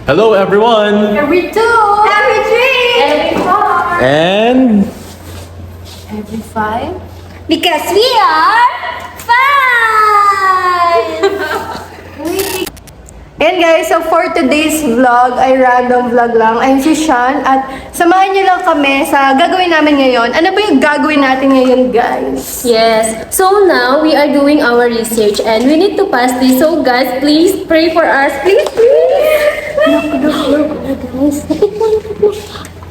Hello everyone! Every two. Every three. Every four. And Every five. Because we are five. And guys, so for today's vlog, ay random vlog lang. I'm si Sean at samahan niyo lang kami sa gagawin namin ngayon. Ano ba yung gagawin natin ngayon, guys? Yes. So now we are doing our research and we need to pass this. So guys, please pray for us. Please, please. Look, guys.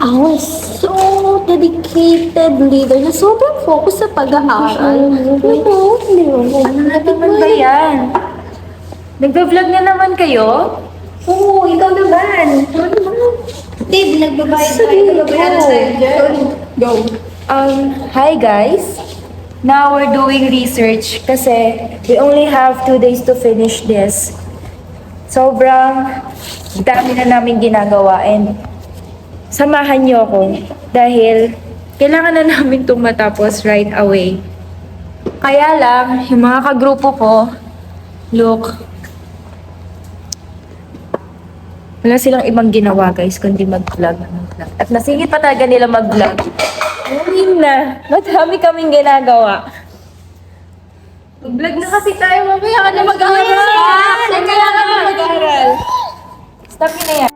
Our so dedicated leader na sobrang focus sa pag-aaral. Ano ba yan? Nagba-vlog na naman kayo? Oo, ikaw naman. Dave, nagbabayad tayo. Nagbabayad tayo dyan. Go. Hi guys. Now we're doing research kasi we only have 2 days to finish this. Sobrang dami na namin ginagawa and samahan niyo ako dahil kailangan na namin itong matapos right away. Kaya lang, yung mga kagrupo ko, look, wala silang ibang ginawa guys kundi mag-vlog. At nasingit pa talaga nila mag-vlog. Ayun na. Madami kaming ginagawa. Vlog na kasi tayo. Mamaya ka na mag-aaral. Mamaya ka na mag-aaral. Stop yun na yan.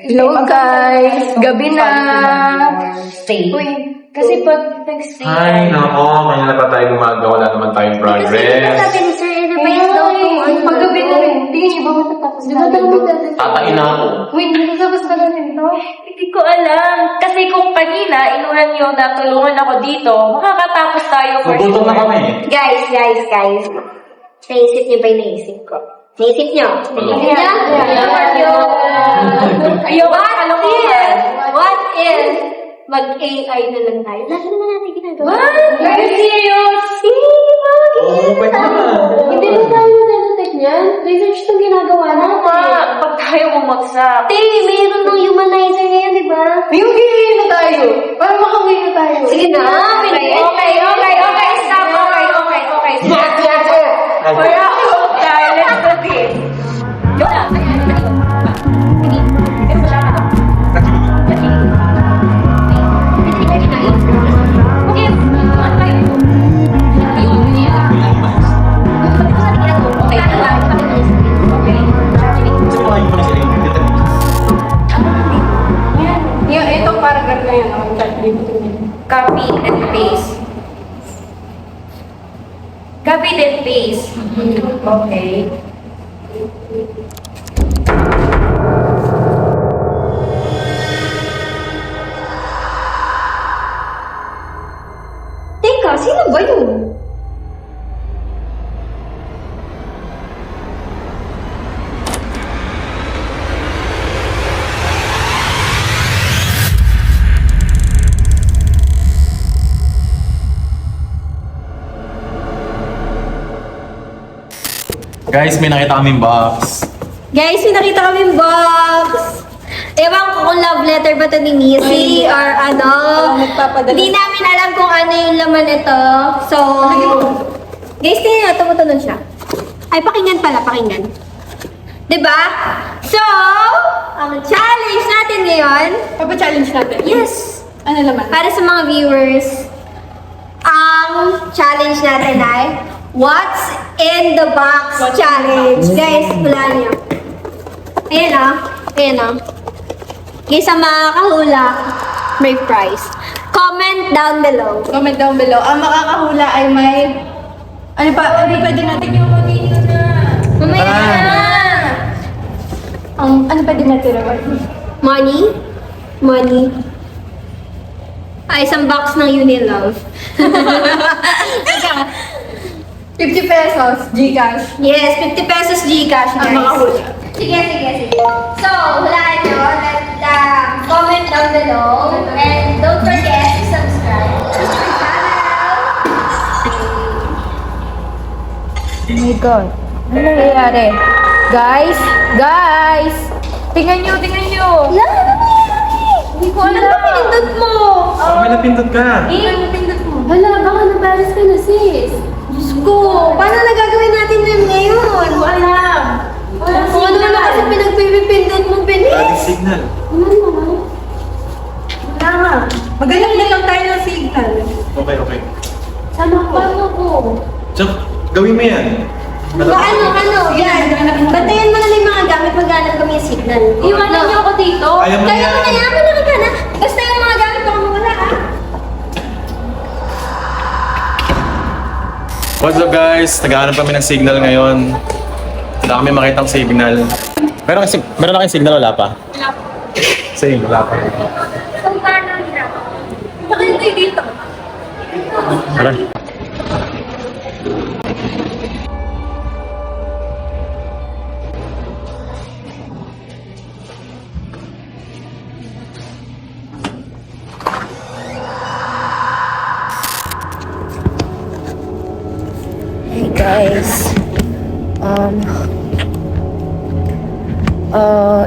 Hello guys! Gabi na! Uy, kasi pag nag-stay... Ay, nako, kanina pa tayo gumagawa, wala naman tayong progress. ni Sir Enterprise daw kung Paggabi na rin. Tingin niyo ba matatapos na rin? Tatain na ako. Wait, matatapos na rin, no? Hindi ko alam. Kasi kung kanina, inulan niyo na tulungan ako dito, makakatapos tayo for Gutom na kami. Guys. Naisip niyo ba yung naisip ko? Naisip niyo? Naisip niyo? What if mag-AI na lang tayo? Lagi naman natin ginagawa. Are you serious? Oo, pwede naman. Hindi mo tayo na-detect niyan. Research itong ginagawa natin. Pag tayo bumagsak. Meron ng humanizer ngayon, di ba? Yung piliin na tayo. Para makawin na tayo. Sige na. Okay. Stop. Okay. Wala ko tayo. Let's do this. Yun na. Itong paragraph na yun. Copy and paste. Copy and paste. Okay. Teka, sino ba yun? Guys, may nakita kaming box. Guys, may nakita kaming box. Ewan ko kung love letter ba ito ni Missy or ano. Hindi namin alam kung ano yung laman ito. So, guys, tingnan nyo, tumutunog siya. Ay, pakinggan pala, pakinggan. Diba? So, ang challenge natin ngayon, Papa-challenge natin. yes, Ano naman? para sa mga viewers, ang challenge natin ay What's in the box challenge? Guys, hulaan nyo. Ayan o. Guys, ang makakahula, may prize. Comment down below. Comment down below. Ang makakahula ay may... Ano pa? Ano pwede natin yung dito na? Mamaya na! Ano pwede natin naman? Money. Ay, isang box ng Unilove. 50 pesos, Gcash. Yes, 50 pesos Gcash, Ang guys. mga hula. Sige. So, hulaan nyo. Comment down below. And don't forget to subscribe to my channel. Oh my God. Ano nangyayari? Guys! Guys! Tingnan nyo! Yan, ano nangyayari? Hindi ko Ano ba pinindot mo? May napindot ka. Hala, baka nabalas ka na, sis. Diyos ko, paano nagagawin natin yun ngayon? Alam. Kung ano naman kasi pinagpipindot mo, Bad signal. Wala nga. Magaling na lang tayo ng signal. Okay. Sama ko. Paano ko? Tsaka, gawin mo yan. Yan. Bantayan mo na lang yung mga gamit, maghanap kami yung signal. Iwanan niyo ako dito. Kaya mo Kaya mo na yan. yan, malaki ka na. Basta yung mga gamit, baka mawala ah. What's up guys? Naghahanap kami ng signal ngayon. Wala kami makitang signal. Meron na kayong signal, wala pa? Wala pa. Same, wala pa. Kung paano hirap. Bakit tayo dito? Tara. Hey guys.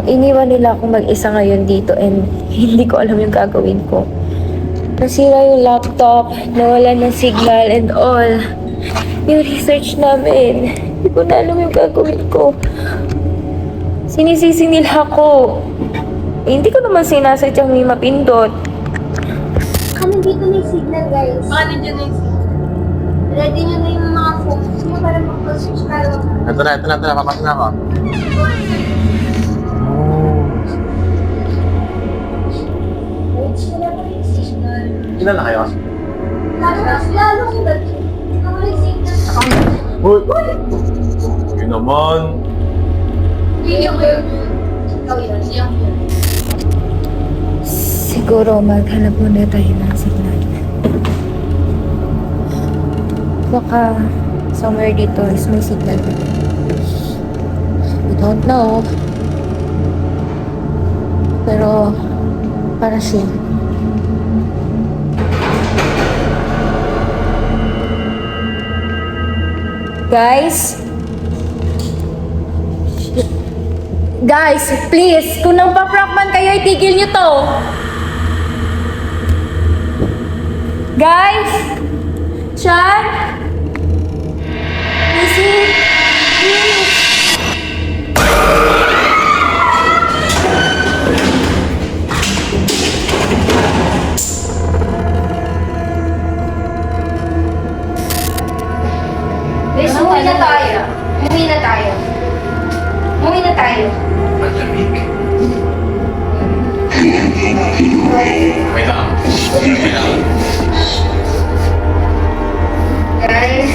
Iniwan nila akong mag-isa ngayon dito and hindi ko alam yung gagawin ko. Nasira yung laptop, nawala ng signal and all. Yung research namin, hindi ko na alam yung gagawin ko. Sinisisi nila ako. Hindi ko naman sinasadyang may mapindot. Kami dito na yung signal, guys. Paano dyan na yung signal? Ready nyo na yung mga phones nyo para mag-switch kayo. Ito na. Papasok na ako. Switch nyo na yung signal. Ilan na kayo? Lalo kung dati. Kung may signal. Uy! Yun naman. Video ko yun. Ikaw yun. Siguro maghanap muna tayo ng signal. Baka somewhere dito is may signal. We don't know. Pero para sure. Guys? Guys, please, kung nang paprank man kayo, itigil nyo to. Guys? Sean? Missy? Please. Guys, umuwi na tayo. Wait lang. Guys.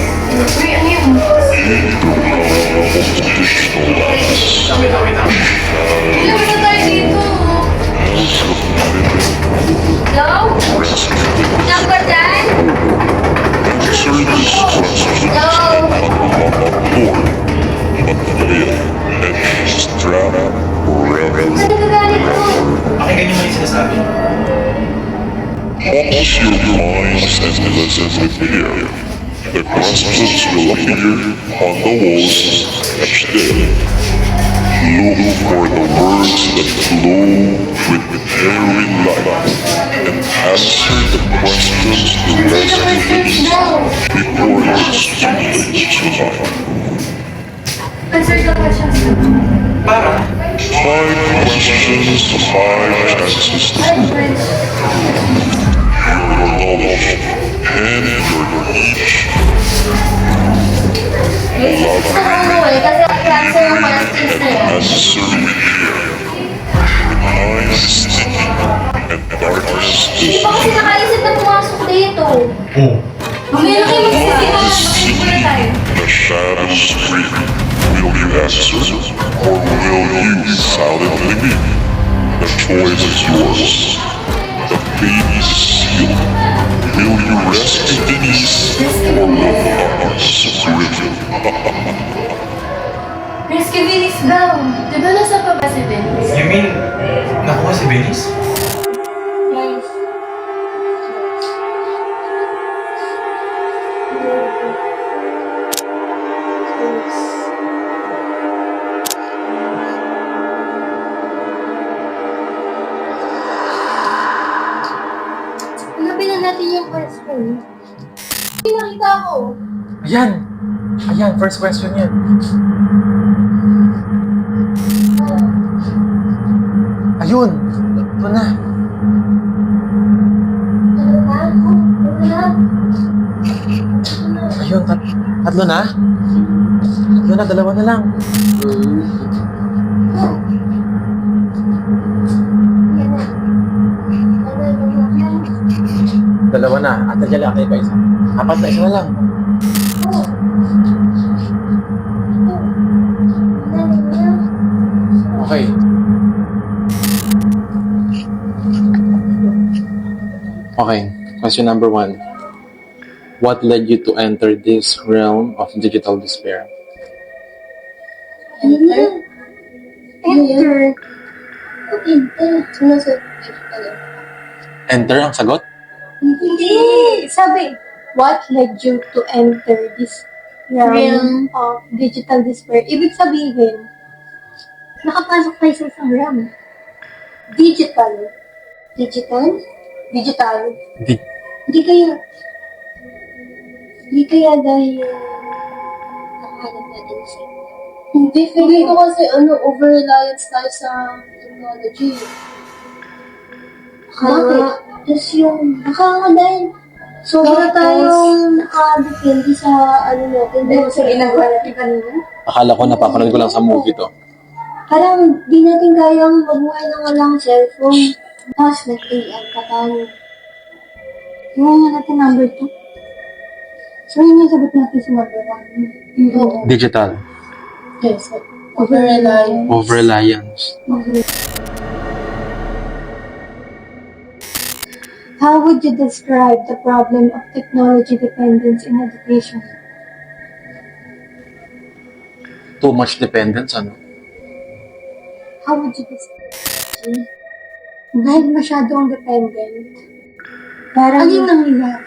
Wait lang. Ilan na tayo dito? Hello? Number 10? Ano nagagalit mo? Pakinggan niyo mo yung sinasabi. Focus your minds and listen with ear. The questions will appear on the walls each day. Look for the words that flow with every light and answer the questions the rest of the day before it's too late tonight. Answer the questions. Para? 5 questions, 5 chances to prove your knowledge and your each. Gusto ko umuwi kasi answer yung questions na yun. Necessary here. Behind the sticky and darkness Hindi is pa kasi nakaisip na pumasok dito. Oo. Mamaya na kayo magsisimula. the Magsisimula tayo. the shadows scream. Will you answer or will you silently leave? The choice is yours. The fate is sealed. Will you rescue Denise or will us Griffin? Rescue Venus daw. Di ba nasa pa ba si Venus? You mean, nakuha si Venice? Hanapin na natin yung question. Nakita ko. Ayan! Ayan, first question yan. Ayun! Ito na. Ano ba? Ano na? Ayun, tatlo na? Tatlo na, dalawa na lang. Dalawa na. At nandiyan lang kayo pa isa. Apat na, isa na lang. Okay. Okay, question number 1. What led you to enter this realm of digital despair? Enter. Enter. Nasa Enter ang sagot? Hindi. Sabi, what led you to enter this realm of digital despair? Ibig sabihin, nakapasok tayo sa isang realm. Digital. Digital? Digital. Hindi kaya dahil nakahanap natin sa Hindi ko kasi over-reliance tayo sa technology. Bakit? Tapos yung dahil sobra tayong nakadepende sa natin. Dahil sa ginagawa natin kanina. Akala ko napapanood ko lang sa movie to. Parang di natin kayang mabuhay ng walang cellphone. Tapos nag-AI pa tayo. Yung nga natin number 2. So yun yung sagot natin sa number 1. Oo. Digital. Yes. Over-reliance. Over-reliance. How would you describe the problem of technology dependence in education? Too much dependence, ano? How would you describe? Dahil masyadong dependent. Parang ano yung nangyayari?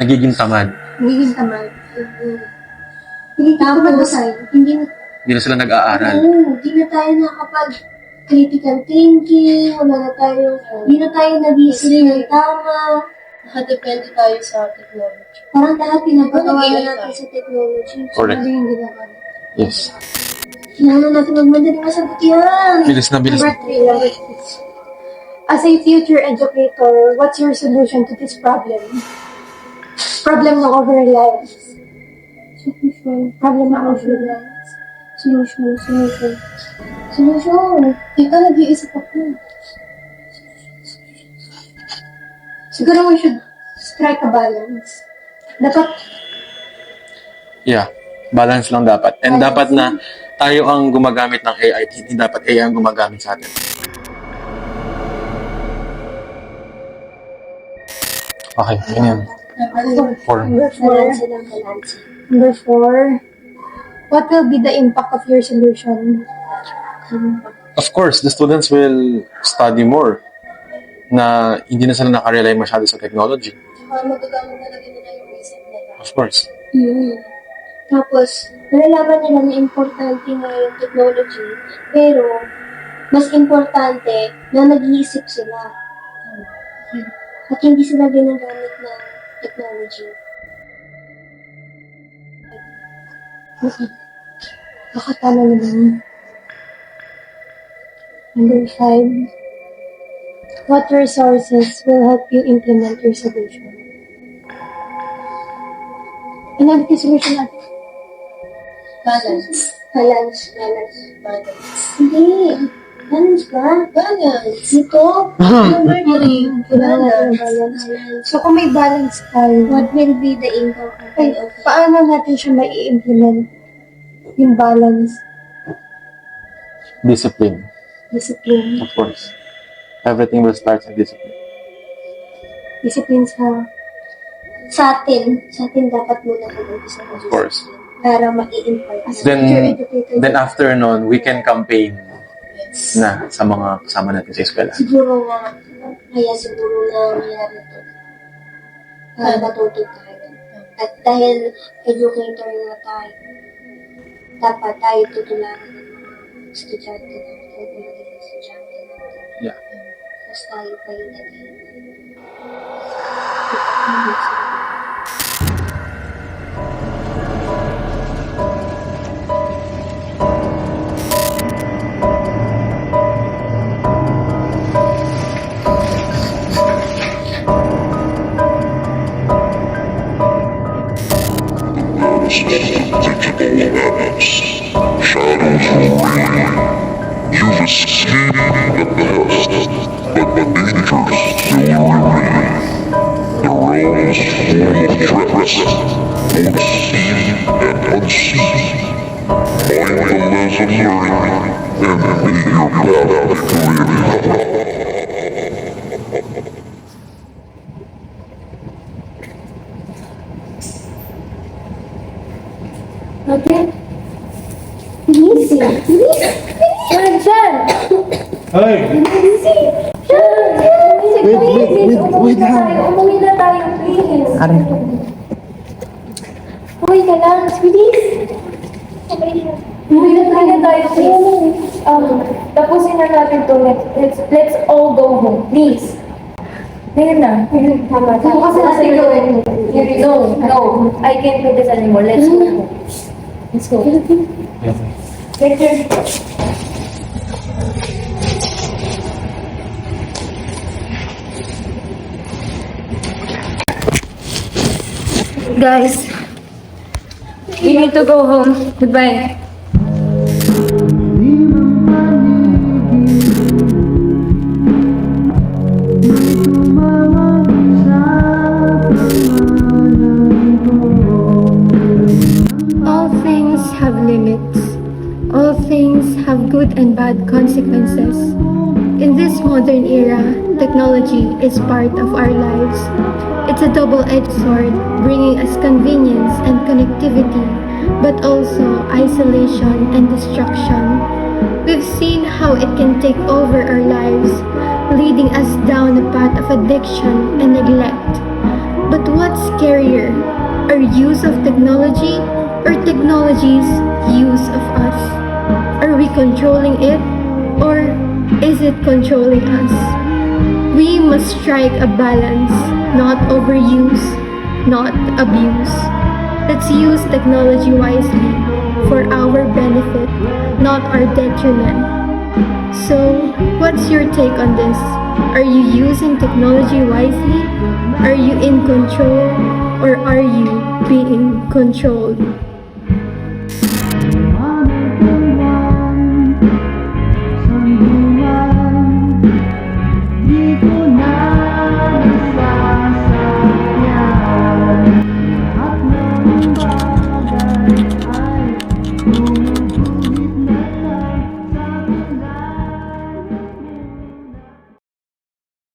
Nagiging tamad. Nagiging tamad. Hindi tamad ba sa'yo? Hindi Hindi na sila nag-aaral. hindi na tayo nakapag critical thinking, wala na tayo, hindi na tayo nag-iisip ng tama. Nakadepende tayo sa technology. Parang lahat pinapagawa na natin sa technology. Correct. Ano yung ginagawa? Yes. Kailangan natin magmadaling masagot yan. Bilis na, bilis na. Number 3. As a future educator, what's your solution to this problem? Problem ng over-reliance. Solution. Problem ng over-reliance. Solution. Teka, nag-iisip ako. Siguro we should strike a balance. Dapat, Yeah. Balance lang dapat. And dapat na tayo ang gumagamit ng AI. Hindi dapat AI ang gumagamit sa atin. Okay, yun. 4. Number 4. What will be the impact of your solution? Of course, the students will study more na hindi na sila nakarely masyado sa technology. Magagamit na lagi nila yung isip nila. Of course. Tapos, nalalaman nila na importante nga yung technology, pero mas importante na nag-iisip sila. At hindi sila ginagamit ng technology. Baka tama naman. Number 5. What resources will help you implement your solution? Ano yung solution natin? Balance. Hindi. Balance ba? Balance. Ito? Number 3. Balance. So, kung may balance tayo, what will be the impact? Okay, paano natin siya mai-implement? Yung balance. Discipline. Discipline. Of course. Everything will start with discipline. Discipline sa... Sa atin dapat muna mag-umpisa ng Of course. para ma-i-impart. Then after nun, we can campaign na sa mga kasama natin sa eskwela. Siguro nga, kaya siguro na nangyari ito. Para matuto tayo. At dahil educator na tayo, dapat tayo tutularan ng mga estudyante natin, ng mga estudyante natin. Yeah. Tapos tayo pa yung naging digital madness. Shadows reign. You've escaped the past, but the dangers still remain. The realms full of threats, both seen and unseen. Find the lesson learned, and make your path clear. Okay. Easy. Yan, Shan! Ay! Wait lang. Umuwi na tayo, please. Umuwi ka lang, please. Umuwi na tayo, please. Tapusin na natin to. Let's all go home, please. Ngayon na. Tama. Kasi nasa iyo. No. I can't do this anymore. Let's go home. Let's go. Guys, we need to go home. Goodbye. All things have limits. All things have good and bad consequences. In this modern era, technology is part of our lives. It's a double-edged sword, bringing us convenience and connectivity, but also isolation and destruction. We've seen how it can take over our lives, leading us down a path of addiction and neglect. But what's scarier, our use of technology or technology's use of us? Are we controlling it, or is it controlling us? We must strike a balance, not overuse, not abuse. Let's use technology wisely for our benefit, not our detriment. So, what's your take on this? Are you using technology wisely? Are you in control, or are you being controlled?